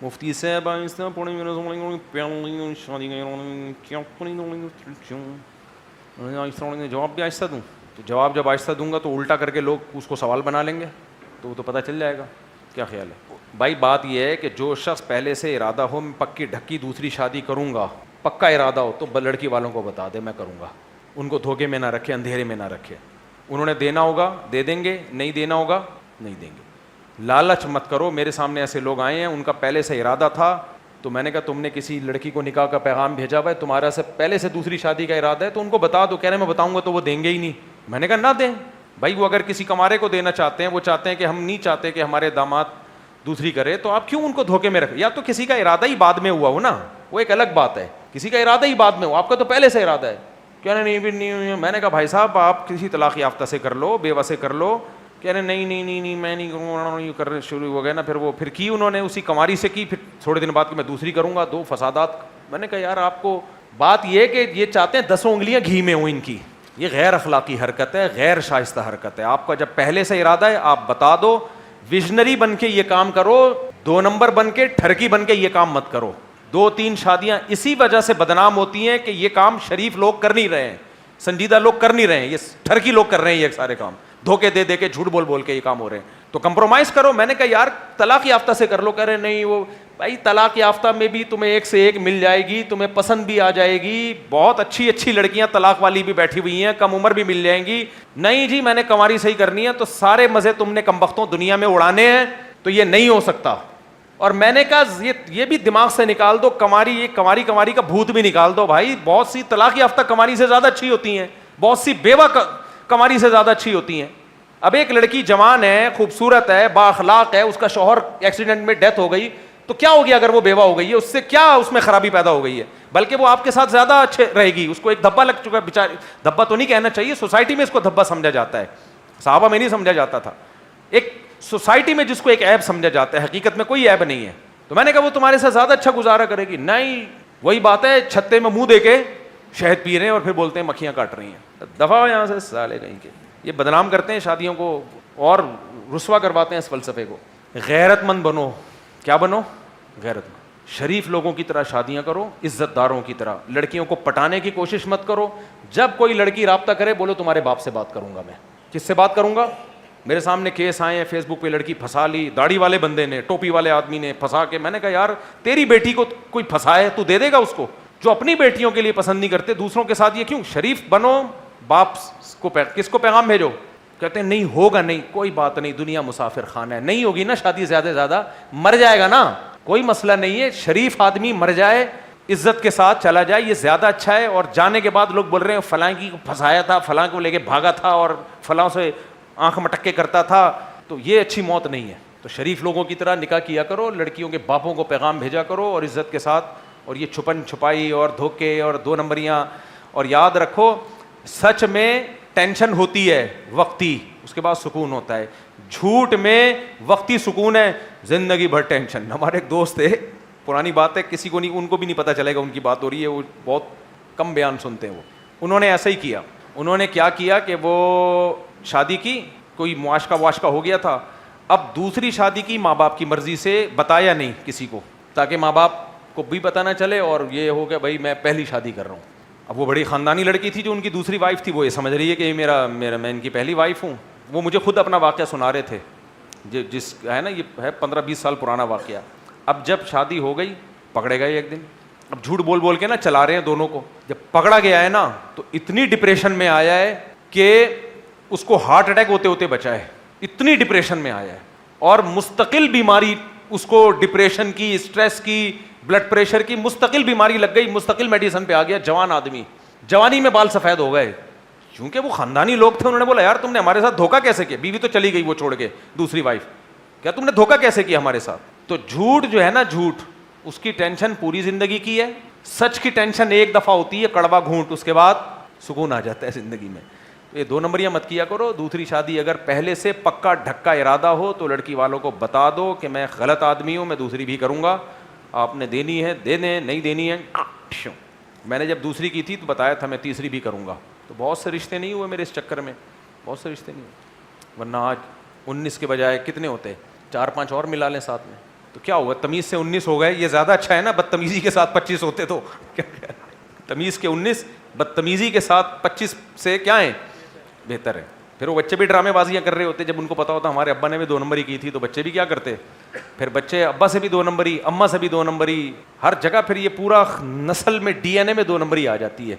مفتی صاحب آہستہ پڑھیں جواب بھی آہستہ دوں تو جواب جب آہستہ دوں گا تو الٹا کر کے لوگ اس کو سوال بنا لیں گے تو وہ تو پتہ چل جائے گا. کیا خیال ہے بھائی؟ بات یہ ہے کہ جو شخص پہلے سے ارادہ ہو میں پکی ڈھکی دوسری شادی کروں گا, پکا ارادہ ہو, تو لڑکی والوں کو بتا دے میں کروں گا. ان کو دھوکے میں نہ رکھے, اندھیرے میں نہ رکھے. انہوں نے دینا ہوگا دے دیں گے, نہیں دینا ہوگا نہیں دیں گے. لالچ مت کرو. میرے سامنے ایسے لوگ آئے ہیں ان کا پہلے سے ارادہ تھا, تو میں نے کہا تم نے کسی لڑکی کو نکاح کا پیغام بھیجا ہوا ہے, تمہارا سے پہلے سے دوسری شادی کا ارادہ ہے, تو ان کو بتا دو. کہہ رہے میں بتاؤں گا تو وہ دیں گے ہی نہیں. میں نے کہا نہ دیں بھائی. وہ اگر کسی کمارے کو دینا چاہتے ہیں, وہ چاہتے ہیں کہ ہم نہیں چاہتے کہ ہمارے داماد دوسری کرے, تو آپ کیوں ان کو دھوکے میں رکھیں؟ یا تو کسی کا ارادہ ہی بعد میں ہوا ہو نا, وہ ایک الگ بات ہے. کسی کا ارادہ ہی بعد میں ہو, آپ کا تو پہلے سے ارادہ ہے. کہہ رہے نہیں بھی نہیں. میں نے کہا بھائی صاحب آپ کسی طلاق یافتہ سے کر لو, بیوہ سے کر لو. کہہ رہے نہیں نہیں نہیں نہیں میں نہیں کروں, کرنے شروع ہو گئے نا. پھر کی انہوں نے اسی کماری سے کی, پھر تھوڑے دن بعد کہ میں دوسری کروں گا, دو فسادات. میں نے کہا یار آپ کو بات یہ کہ یہ چاہتے ہیں 10 انگلیاں گھی میں ہوں ان کی. یہ غیر اخلاقی حرکت ہے, غیر شائستہ حرکت ہے. آپ کا جب پہلے سے ارادہ ہے آپ بتا دو. ویژنری بن کے یہ کام کرو, 2 نمبر بن کے ٹھرکی بن کے یہ کام مت کرو. 2-3 شادیاں اسی وجہ سے بدنام ہوتی ہیں کہ یہ کام شریف لوگ کر نہیں رہے ہیں, سنجیدہ لوگ کر نہیں رہے ہیں, یہ ٹھرکی لوگ کر رہے ہیں. یہ سارے کام دھوکے دے دے کے, جھوٹ بول بول کے یہ کام ہو رہے ہیں. تو کمپرومائز کرو. میں نے کہا یار طلاق یافتہ سے کر لو. کہہ رہے نہیں وہ بھائی طلاق یافتہ میں بھی تمہیں ایک سے ایک مل جائے گی, تمہیں پسند بھی آ جائے گی. بہت اچھی اچھی لڑکیاں طلاق والی بھی بیٹھی ہوئی ہیں, کم عمر بھی مل جائیں گی. نہیں جی میں نے کماری صحیح کرنی ہے. تو سارے مزے تم نے کمبختوں دنیا میں اڑانے ہیں, تو یہ نہیں ہو سکتا. اور میں نے کہا یہ بھی دماغ سے نکال دو. کماری کماری کا بھوت بھی نکال دو بھائی. بہت سی طلاق یافتہ کماری سے زیادہ اچھی ہوتی ہیں, بہت سی بیوہ کماری سے زیادہ اچھی ہوتی ہیں. اب ایک لڑکی جوان ہے, خوبصورت ہے, با اخلاق ہے, اس کا شوہر ایکسیڈنٹ میں ڈیتھ ہو گئی, تو کیا ہو گیا اگر وہ بیوہ ہو گئی ہے؟ اس سے کیا اس میں خرابی پیدا ہو گئی ہے؟ بلکہ وہ آپ کے ساتھ زیادہ اچھے رہے گی. اس کو ایک دھبا لگ چکا ہے بیچاری. دھبا تو نہیں کہنا چاہیے, سوسائٹی میں اس کو دھبا سمجھا جاتا ہے, صحابہ میں نہیں سمجھا جاتا تھا. ایک سوسائٹی میں جس کو ایک عیب سمجھا جاتا ہے, حقیقت میں کوئی عیب نہیں ہے. تو میں نے کہا وہ تمہارے ساتھ زیادہ اچھا گزارا کرے گی. نہیں وہی بات ہے, چھتے میں منہ دے کے شہد پی رہے ہیں اور پھر بولتے ہیں مکھیاں کاٹ رہی ہیں. دفعہ یہاں سے سالے کہیں کے. یہ بدنام کرتے ہیں شادیوں کو اور رسوا کرواتے ہیں اس فلسفے کو. غیرت مند بنو. کیا بنو؟ غیرت مند. شریف لوگوں کی طرح شادیاں کرو, عزت داروں کی طرح. لڑکیوں کو پٹانے کی کوشش مت کرو. جب کوئی لڑکی رابطہ کرے بولو تمہارے باپ سے بات کروں گا. میں کس سے بات کروں گا؟ میرے سامنے کیس آئے ہیں, فیس بک پہ لڑکی پھنسا لی, داڑھی والے بندے نے, ٹوپی والے آدمی نے پھنسا کے. میں نے کہا یار تیری بیٹی کو کوئی پھنسائے تو دے دے گا اس کو؟ جو اپنی بیٹیوں کے لیے پسند نہیں کرتے دوسروں کے ساتھ یہ کیوں؟ شریف بنو. باپ کو کس کو پیغام بھیجو؟ کہتے ہیں نہیں ہوگا. نہیں کوئی بات نہیں, دنیا مسافر خانہ ہے. نہیں ہوگی نا شادی, زیادہ زیادہ مر جائے گا نا, کوئی مسئلہ نہیں ہے. شریف آدمی مر جائے, عزت کے ساتھ چلا جائے, یہ زیادہ اچھا ہے. اور جانے کے بعد لوگ بول رہے ہیں فلاں کی پھنسایا تھا, فلاں کو لے کے بھاگا تھا اور فلاں سے آنکھ مٹکے کرتا تھا, تو یہ اچھی موت نہیں ہے. تو شریف لوگوں کی طرح نکاح کیا کرو, لڑکیوں کے باپوں کو پیغام بھیجا کرو اور عزت کے ساتھ. اور یہ چھپن چھپائی اور دھوکے اور 2 نمبریاں. اور یاد رکھو سچ میں ٹینشن ہوتی ہے وقتی, اس کے بعد سکون ہوتا ہے. جھوٹ میں وقتی سکون ہے, زندگی بھر ٹینشن. ہمارے ایک دوست تھے, پرانی بات ہے, کسی کو نہیں, ان کو بھی نہیں پتہ چلے گا ان کی بات ہو رہی ہے, وہ بہت کم بیان سنتے ہیں. انہوں نے ایسا ہی کیا. انہوں نے کیا کیا کہ وہ شادی کی, کوئی معاشقہ ہو گیا تھا. اب دوسری شادی کی ماں باپ کی مرضی سے, بتایا نہیں کسی کو تاکہ ماں باپ کو بھی پتہ نہ چلے, اور یہ ہو کہ بھائی میں پہلی شادی کر رہا ہوں. اب وہ بڑی خاندانی لڑکی تھی جو ان کی دوسری وائف تھی, وہ یہ سمجھ رہی ہے کہ یہ میں ان کی پہلی وائف ہوں. وہ مجھے خود اپنا واقعہ سنا رہے تھے, جس ہے نا, یہ ہے 15-20 سال پرانا واقعہ. اب جب شادی ہو گئی پکڑے گئے ایک دن. اب جھوٹ بول بول کے نا چلا رہے ہیں دونوں کو. جب پکڑا گیا ہے نا تو اتنی ڈپریشن میں آیا ہے کہ اس کو ہارٹ اٹیک ہوتے ہوتے بچا ہے. اتنی ڈپریشن میں آیا ہے, اور مستقل بیماری اس کو, ڈپریشن کی, اسٹریس کی, بلڈ پریشر کی مستقل بیماری لگ گئی. مستقل میڈیسن پہ آ گیا. جوان آدمی, جوانی میں بال سفید ہو گئے. چونکہ وہ خاندانی لوگ تھے, انہوں نے بولا یار تم نے ہمارے ساتھ دھوکہ کیسے کیا؟ بیوی تو چلی گئی وہ چھوڑ کے, دوسری وائف, کیا تم نے دھوکہ کیسے کیا ہمارے ساتھ؟ تو جھوٹ جو ہے نا, جھوٹ اس کی ٹینشن پوری زندگی کی ہے. سچ کی ٹینشن ایک دفعہ ہوتی ہے, کڑوا گھونٹ, اس کے بعد سکون آ جاتا ہے زندگی میں. یہ 2 نمبریاں مت کیا کرو. دوسری شادی اگر پہلے سے پکا ڈھکا ارادہ ہو تو لڑکی والوں کو بتا دو کہ میں غلط آدمی ہوں, میں دوسری بھی کروں گا, آپ نے دینی ہے دے دیں, نہیں دینی ہے. میں نے جب دوسری کی تھی تو بتایا تھا میں تیسری بھی کروں گا, تو بہت سے رشتے نہیں ہوئے میرے اس چکر میں, بہت سے رشتے نہیں ہوئے. ورنہ آج 19 کے بجائے کتنے ہوتے, 4-5 اور ملا لیں ساتھ میں. تو تو کیا ہوا, تمیز سے 19 ہو گئے, یہ زیادہ اچھا ہے نا, بدتمیزی کے ساتھ 25 ہوتے تو تمیز کے 19 بدتمیزی کے ساتھ 25 سے کیا ہے, بہتر ہے. پھر وہ بچے بھی ڈرامے بازیاں کر رہے ہوتے, جب ان کو پتا ہوتا ہمارے ابا نے بھی 2 نمبری کی تھی, تو بچے بھی کیا کرتے, پھر بچے ابا سے بھی 2 نمبری, اماں سے بھی 2 نمبری, ہر جگہ پھر یہ پورا نسل میں ڈی این اے میں 2 نمبری آ جاتی ہے.